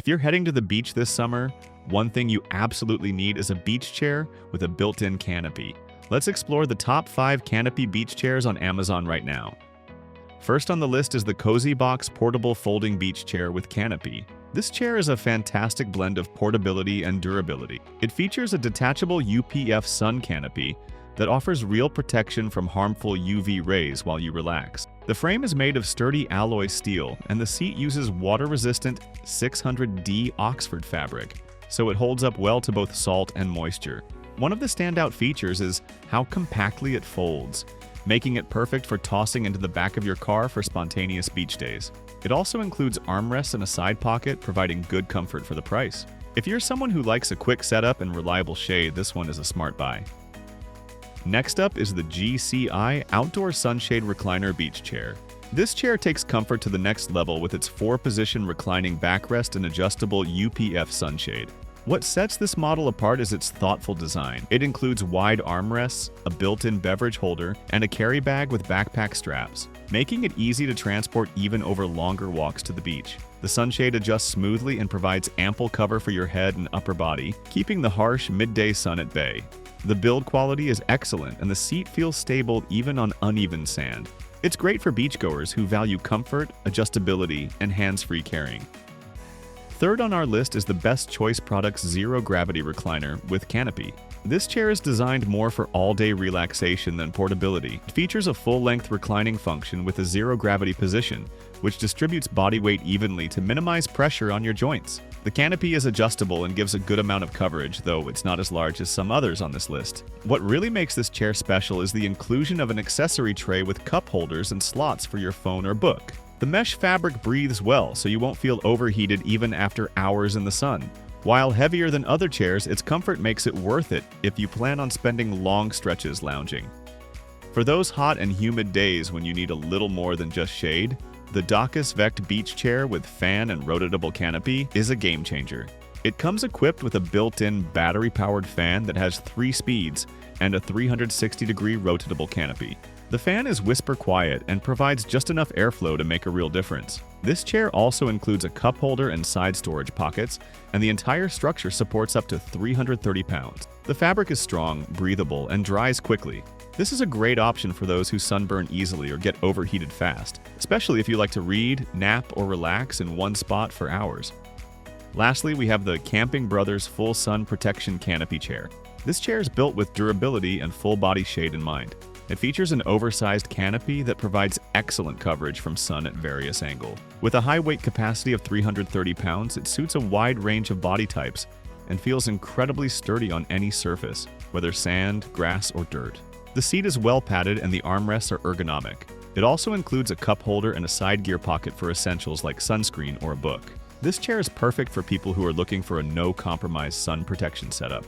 If you're heading to the beach this summer, one thing you absolutely need is a beach chair with a built-in canopy. Let's explore the top 5 Canopy beach chairs on Amazon right now. First on the list is the CozyBox portable folding beach chair with canopy. This chair is a fantastic blend of portability and durability. It features a detachable UPF sun canopy that offers real protection from harmful UV rays while you relax. The frame is made of sturdy alloy steel, and the seat uses water-resistant 600D Oxford fabric, so it holds up well to both salt and moisture. One of the standout features is how compactly it folds, making it perfect for tossing into the back of your car for spontaneous beach days. It also includes armrests and a side pocket, providing good comfort for the price. If you're someone who likes a quick setup and reliable shade, this one is a smart buy. Next up is the GCI Outdoor Sunshade Recliner Beach Chair. This chair takes comfort to the next level with its 4-position reclining backrest and adjustable UPF sunshade. What sets this model apart is its thoughtful design. It includes wide armrests, a built-in beverage holder, and a carry bag with backpack straps, making it easy to transport even over longer walks to the beach. The sunshade adjusts smoothly and provides ample cover for your head and upper body, keeping the harsh midday sun at bay. The build quality is excellent, and the seat feels stable even on uneven sand. It's great for beachgoers who value comfort, adjustability, and hands-free carrying. Third on our list is the Best Choice Products Zero Gravity Recliner with Canopy. This chair is designed more for all-day relaxation than portability. It features a full-length reclining function with a zero-gravity position, which distributes body weight evenly to minimize pressure on your joints. The canopy is adjustable and gives a good amount of coverage, though it's not as large as some others on this list. What really makes this chair special is the inclusion of an accessory tray with cup holders and slots for your phone or book. The mesh fabric breathes well, so you won't feel overheated even after hours in the sun. While heavier than other chairs, its comfort makes it worth it if you plan on spending long stretches lounging. For those hot and humid days when you need a little more than just shade, the Docusvect beach chair with fan and rotatable canopy is a game changer. It comes equipped with a built-in battery-powered fan that has 3 speeds and a 360-degree rotatable canopy. The fan is whisper quiet and provides just enough airflow to make a real difference. This chair also includes a cup holder and side storage pockets, and the entire structure supports up to 330 pounds. The fabric is strong, breathable, and dries quickly. This is a great option for those who sunburn easily or get overheated fast, especially if you like to read, nap, or relax in one spot for hours. Lastly, we have the Camping Brothers Full Sun Protection Canopy Chair. This chair is built with durability and full-body shade in mind. It features an oversized canopy that provides excellent coverage from sun at various angles. With a high weight capacity of 330 pounds, it suits a wide range of body types and feels incredibly sturdy on any surface, whether sand, grass, or dirt. The seat is well padded and the armrests are ergonomic. It also includes a cup holder and a side gear pocket for essentials like sunscreen or a book. This chair is perfect for people who are looking for a no-compromise sun protection setup.